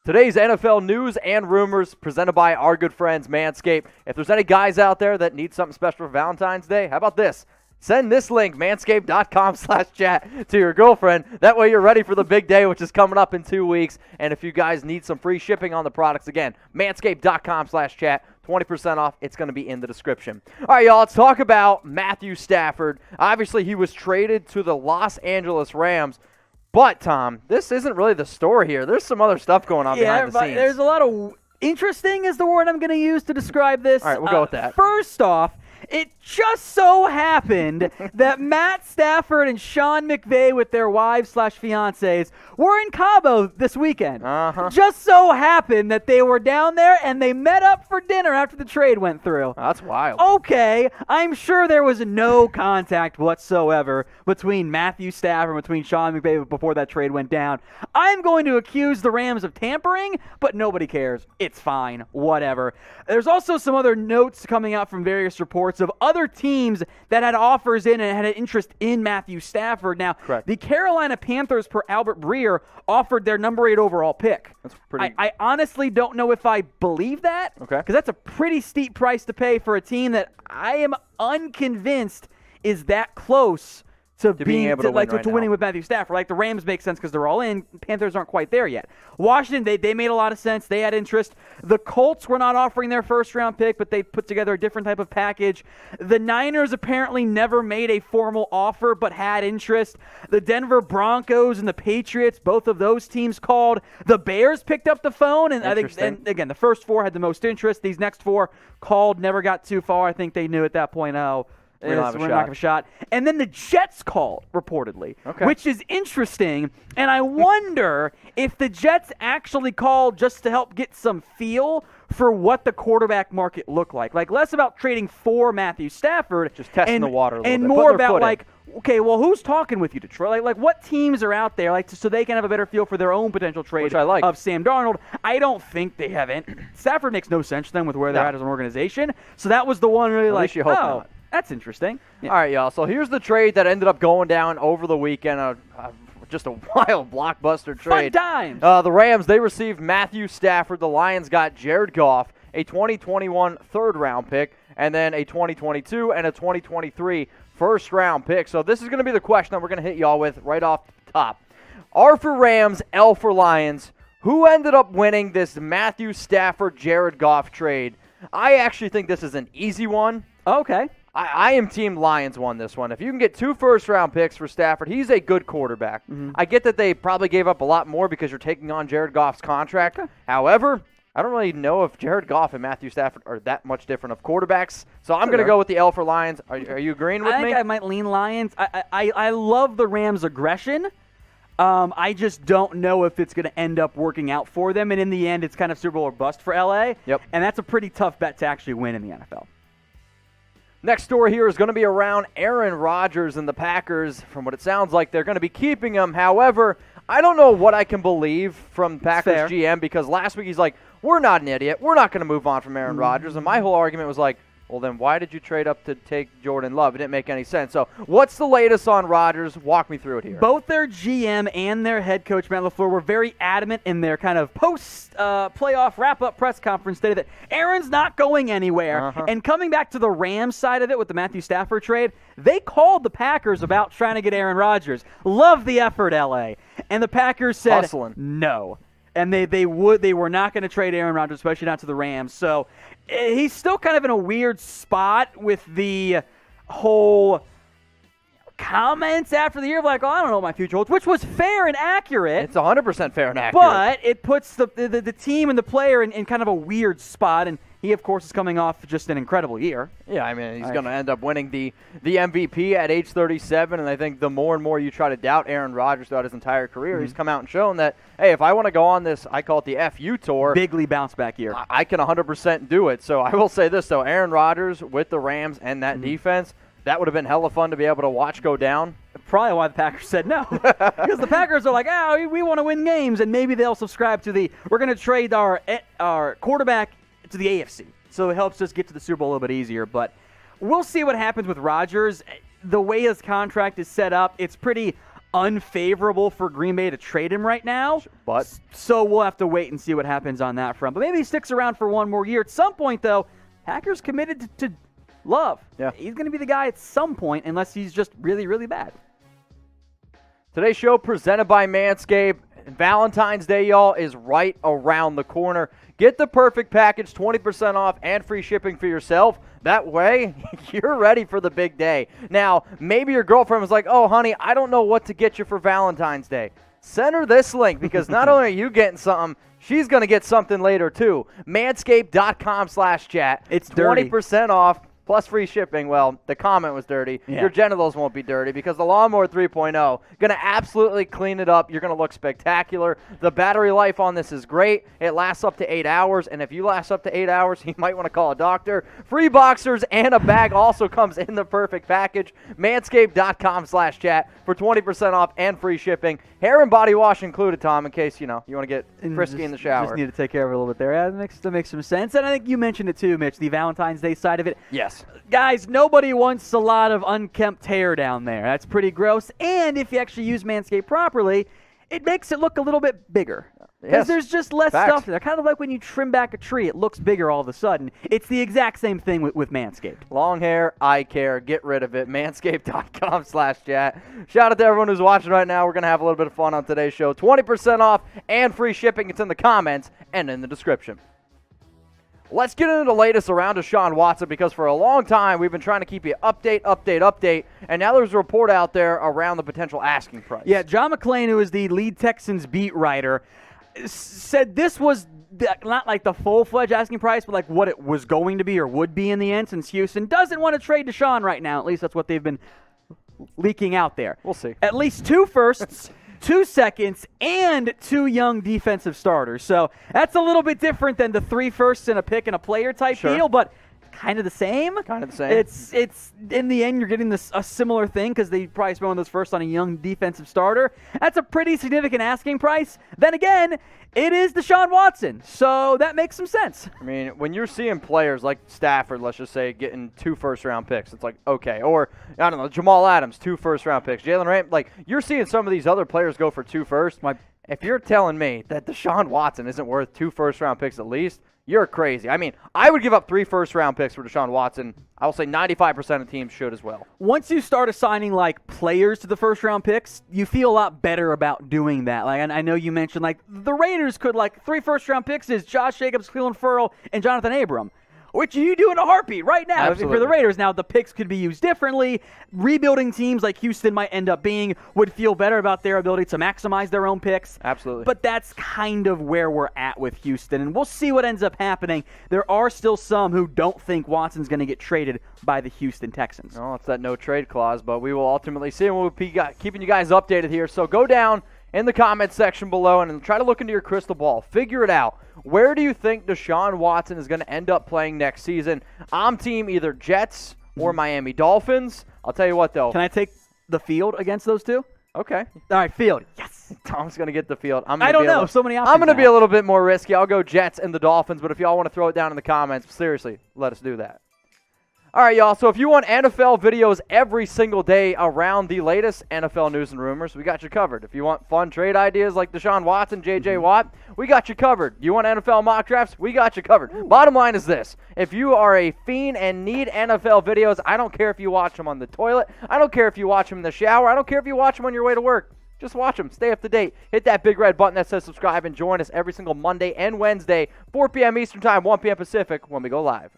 Today's NFL news and rumors presented by our good friends Manscaped. If there's any guys out there that need something special for Valentine's Day, how about this? Send this link, manscaped.com/chat, to your girlfriend. That way you're ready for the big day, which is coming up in 2 weeks. And if you guys need some free shipping on the products, again, manscaped.com/chat, 20% off. It's going to be in the description. All right, y'all, let's talk about Matthew Stafford. Obviously, he was traded to the Los Angeles Rams. But, Tom, this isn't really the story here. There's some other stuff going on behind the scenes. There's a lot of interesting is the word I'm going to use to describe this. All right, we'll go with that. First off, it just so happened that Matt Stafford and Sean McVay with their wives/fiancés were in Cabo this weekend. Just so happened that they were down there and they met up for dinner after the trade went through. That's wild. Okay, I'm sure there was no contact whatsoever between Matthew Stafford and between Sean McVay before that trade went down. I'm going to accuse the Rams of tampering, but nobody cares. It's fine. Whatever. There's also some other notes coming out from various reports of other teams that had offers in and had an interest in Matthew Stafford. Now, Correct. The Carolina Panthers, per Albert Breer, offered their number 8 overall pick. That's pretty. I honestly don't know if I believe that. Okay. Because that's a pretty steep price to pay for a team that I am unconvinced is that close to being able to win to winning with Matthew Stafford. Like, the Rams make sense because they're all in. Panthers aren't quite there yet. Washington, they made a lot of sense. They had interest. The Colts were not offering their first-round pick, but they put together a different type of package. The Niners apparently never made a formal offer, but had interest. The Denver Broncos and the Patriots, both of those teams called. The Bears picked up the phone, and I think, and again, the first 4 had the most interest. These next 4 called, never got too far. I think they knew at that point, we're not going to have a shot. And then the Jets called, reportedly, which is interesting. And I wonder if the Jets actually called just to help get some feel for what the quarterback market looked like. Like, less about trading for Matthew Stafford. Just testing the water a little and bit. more about, like, okay, well, who's talking with you, Detroit? Like what teams are out there, like, so they can have a better feel for their own potential trade of Sam Darnold. I don't think they haven't. Stafford makes no sense to them with where they're at as an organization. So that was the one really like, you hope not. That's interesting. Yeah. All right, y'all. So here's the trade that ended up going down over the weekend. Just a wild blockbuster trade. Fun times. The Rams, they received Matthew Stafford. The Lions got Jared Goff, a 2021 third-round pick, and then a 2022 and a 2023 first-round pick. So this is going to be the question that we're going to hit y'all with right off the top. R for Rams, L for Lions. Who ended up winning this Matthew Stafford-Jared Goff trade? I actually think this is an easy one. Okay. I am Team Lions won this one. If you can get 2 first-round picks for Stafford, he's a good quarterback. I get that they probably gave up a lot more because you're taking on Jared Goff's contract. However, I don't really know if Jared Goff and Matthew Stafford are that much different of quarterbacks. So I'm going to go with the L for Lions. Are you agreeing with me? I think I might lean Lions. I love the Rams' aggression. I just don't know if it's going to end up working out for them. And in the end, it's kind of Super Bowl or bust for L.A. Yep. And that's a pretty tough bet to actually win in the NFL. Next story here is going to be around Aaron Rodgers and the Packers. From what it sounds like, they're going to be keeping him. However, I don't know what I can believe from Packers GM because last week he's like, we're not an idiot. We're not going to move on from Aaron Rodgers. And my whole argument was like, well, then why did you trade up to take Jordan Love? It didn't make any sense. So what's the latest on Rodgers? Walk me through it here. Both their GM and their head coach, Matt LaFleur, were very adamant in their kind of post-playoff wrap-up press conference today that Aaron's not going anywhere. And coming back to the Rams side of it with the Matthew Stafford trade, they called the Packers about trying to get Aaron Rodgers. Love the effort, L.A. And the Packers said no. And they were not going to trade Aaron Rodgers, especially not to the Rams. So he's still kind of in a weird spot with the whole comments after the year of like, oh, I don't know what my future holds, which was fair and accurate. It's 100% fair and accurate. But it puts the team and the player in kind of a weird spot. And he, of course, is coming off just an incredible year. Yeah, I mean, he's going to end up winning the MVP at age 37, and I think the more and more you try to doubt Aaron Rodgers throughout his entire career, he's come out and shown that, hey, if I want to go on this, I call it the FU tour. Bigly bounce back year. I can 100% do it. So I will say this, though, Aaron Rodgers with the Rams and that defense, that would have been hella fun to be able to watch go down. Probably why the Packers said no. Because the Packers are like, we want to win games, and maybe they'll subscribe to we're going to trade our quarterback to the AFC. So it helps us get to the Super Bowl a little bit easier. But we'll see what happens with Rodgers. The way his contract is set up, it's pretty unfavorable for Green Bay to trade him right now. But So we'll have to wait and see what happens on that front. But maybe he sticks around for one more year. At some point, though, Packers committed to Love. Yeah. He's going to be the guy at some point unless he's just really, really bad. Today's show presented by Manscaped. Valentine's Day, y'all, is right around the corner. Get the perfect package, 20% off and free shipping for yourself. That way, you're ready for the big day. Now, maybe your girlfriend was like, oh, honey, I don't know what to get you for Valentine's Day. Send her this link because not only are you getting something, she's going to get something later, too. Manscaped.com/chat. It's dirty. 20% off. Plus free shipping. Well, the comment was dirty. Yeah. Your genitals won't be dirty because the Lawnmower 3.0 going to absolutely clean it up. You're going to look spectacular. The battery life on this is great. It lasts up to 8 hours, and if you last up to 8 hours, you might want to call a doctor. Free boxers and a bag also comes in the perfect package. Manscaped.com/chat for 20% off and free shipping. Hair and body wash included, Tom, in case, you want to get frisky in the shower. Just need to take care of it a little bit there. Yeah, that makes some sense. And I think you mentioned it too, Mitch, the Valentine's Day side of it. Yes. Guys, nobody wants a lot of unkempt hair down there. That's pretty gross. And if you actually use Manscaped properly, it makes it look a little bit bigger. Because Yes. there's just less Facts. stuff there. Kind of like when you trim back a tree, it looks bigger all of a sudden. It's the exact same thing with Manscaped. Long hair, eye care, get rid of it. Manscaped.com/chat. Shout out to everyone who's watching right now. We're going to have a little bit of fun on today's show. 20% off and free shipping. It's in the comments and in the description. Let's get into the latest around Deshaun Watson because for a long time we've been trying to keep you update, and now there's a report out there around the potential asking price. Yeah, John McClain, who is the lead Texans beat writer, said this was not like the full-fledged asking price, but like what it was going to be or would be in the end, since Houston doesn't want to trade Deshaun right now. At least that's what they've been leaking out there. We'll see. At least 2 firsts, 2 seconds, and 2 young defensive starters. So that's a little bit different than the 3 firsts and a pick and a player type Sure. deal, but kind of the same. Kind of the same. It's in the end you're getting a similar thing because they probably spent one of those first on a young defensive starter. That's a pretty significant asking price. Then again, it is Deshaun Watson, so that makes some sense. I mean, when you're seeing players like Stafford, let's just say, getting 2 first-round picks, it's like, okay. Or, I don't know, Jamal Adams, 2 first-round picks. Jalen Ramsey, like, you're seeing some of these other players go for 2 firsts. If you're telling me that Deshaun Watson isn't worth 2 first-round picks at least, you're crazy. I mean, I would give up 3 first-round picks for Deshaun Watson. I will say 95% of teams should as well. Once you start assigning like players to the first-round picks, you feel a lot better about doing that. Like, and I know you mentioned like the Raiders could like 3 first-round picks is Josh Jacobs, Cleveland Ferrell, and Jonathan Abram, which you do in a heartbeat right now for the Raiders. Now, the picks could be used differently. Rebuilding teams like Houston might end up being would feel better about their ability to maximize their own picks. Absolutely. But that's kind of where we're at with Houston, and we'll see what ends up happening. There are still some who don't think Watson's going to get traded by the Houston Texans. Well, it's that no-trade clause, but we will ultimately see, and we'll be keeping you guys updated here. So go down in the comment section below and try to look into your crystal ball. Figure it out. Where do you think Deshaun Watson is going to end up playing next season? I'm team either Jets or Miami Dolphins. I'll tell you what, though. Can I take the field against those two? Okay. All right, field. Yes. Tom's going to get the field. I don't know. So many options. I'm going to be now. a little bit more risky. I'll go Jets and the Dolphins, but if y'all want to throw it down in the comments, seriously, let us do that. All right, y'all. So if you want NFL videos every single day around the latest NFL news and rumors, we got you covered. If you want fun trade ideas like Deshaun Watson, J.J. Watt, we got you covered. You want NFL mock drafts? We got you covered. Ooh. Bottom line is this. If you are a fiend and need NFL videos, I don't care if you watch them on the toilet. I don't care if you watch them in the shower. I don't care if you watch them on your way to work. Just watch them. Stay up to date. Hit that big red button that says subscribe and join us every single Monday and Wednesday, 4 p.m. Eastern Time, 1 p.m. Pacific when we go live.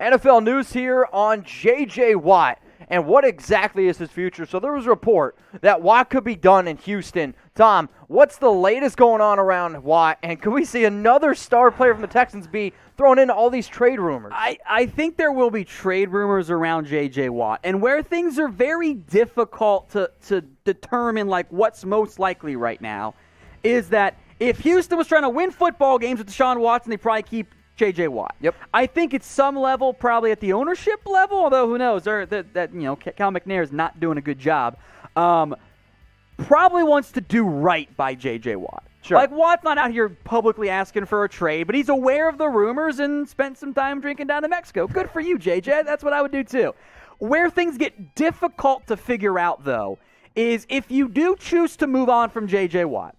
NFL news here on J.J. Watt and what exactly is his future. So there was a report that Watt could be done in Houston. Tom, what's the latest going on around Watt, and could we see another star player from the Texans be thrown into all these trade rumors? I think there will be trade rumors around J.J. Watt, and where things are very difficult to determine like what's most likely right now is that if Houston was trying to win football games with Deshaun Watson, they probably keep J.J. Watt. Yep. I think at some level, probably at the ownership level, although who knows, Cal McNair is not doing a good job. Probably wants to do right by J.J. Watt. Sure. Like, Watt's not out here publicly asking for a trade, but he's aware of the rumors and spent some time drinking down in Mexico. Good for you, J.J. That's what I would do too. Where things get difficult to figure out, though, is if you do choose to move on from J.J. Watt,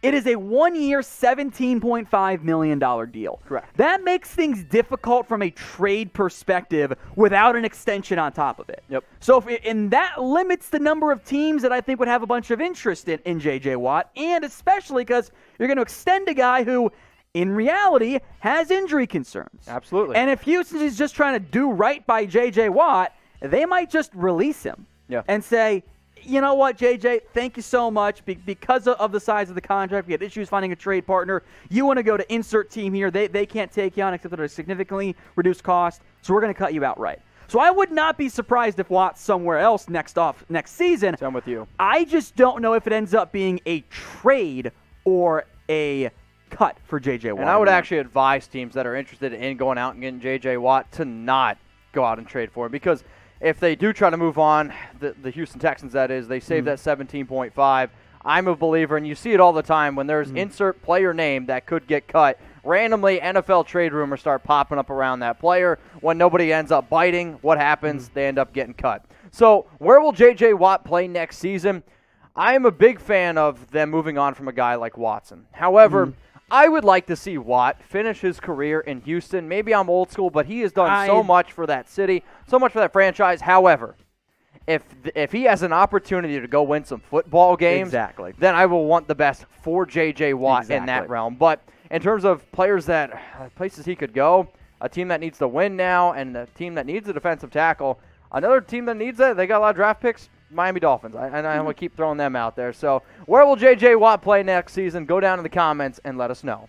it is a 1-year, $17.5 million deal. Correct. That makes things difficult from a trade perspective without an extension on top of it. Yep. So, and that limits the number of teams that I think would have a bunch of interest in J.J. Watt, and especially because you're going to extend a guy who, in reality, has injury concerns. Absolutely. And if Houston is just trying to do right by J.J. Watt, they might just release him and say, you know what, JJ, thank you so much. Because of the size of the contract, we had issues finding a trade partner. You want to go to insert team here. They can't take you on except at a significantly reduced cost, so we're going to cut you outright. So I would not be surprised if Watt's somewhere else next season. I'm with you. I just don't know if it ends up being a trade or a cut for JJ Watt. And I would actually advise teams that are interested in going out and getting JJ Watt to not go out and trade for him, because if they do try to move on, the Houston Texans, that is, they save that 17.5. I'm a believer, and you see it all the time when there's insert player name that could get cut. Randomly, NFL trade rumors start popping up around that player. When nobody ends up biting, what happens? They end up getting cut. So where will J.J. Watt play next season? I am a big fan of them moving on from a guy like Watson. However, I would like to see Watt finish his career in Houston. Maybe I'm old school, but he has done so much for that city, so much for that franchise. However, if he has an opportunity to go win some football games, then I will want the best for J.J. Watt in that realm. But in terms of places he could go, a team that needs to win now and a team that needs a defensive tackle, another team that needs it, they got a lot of draft picks, Miami Dolphins. And I'm going to keep throwing them out there. So where will J.J. Watt play next season? Go down in the comments and let us know.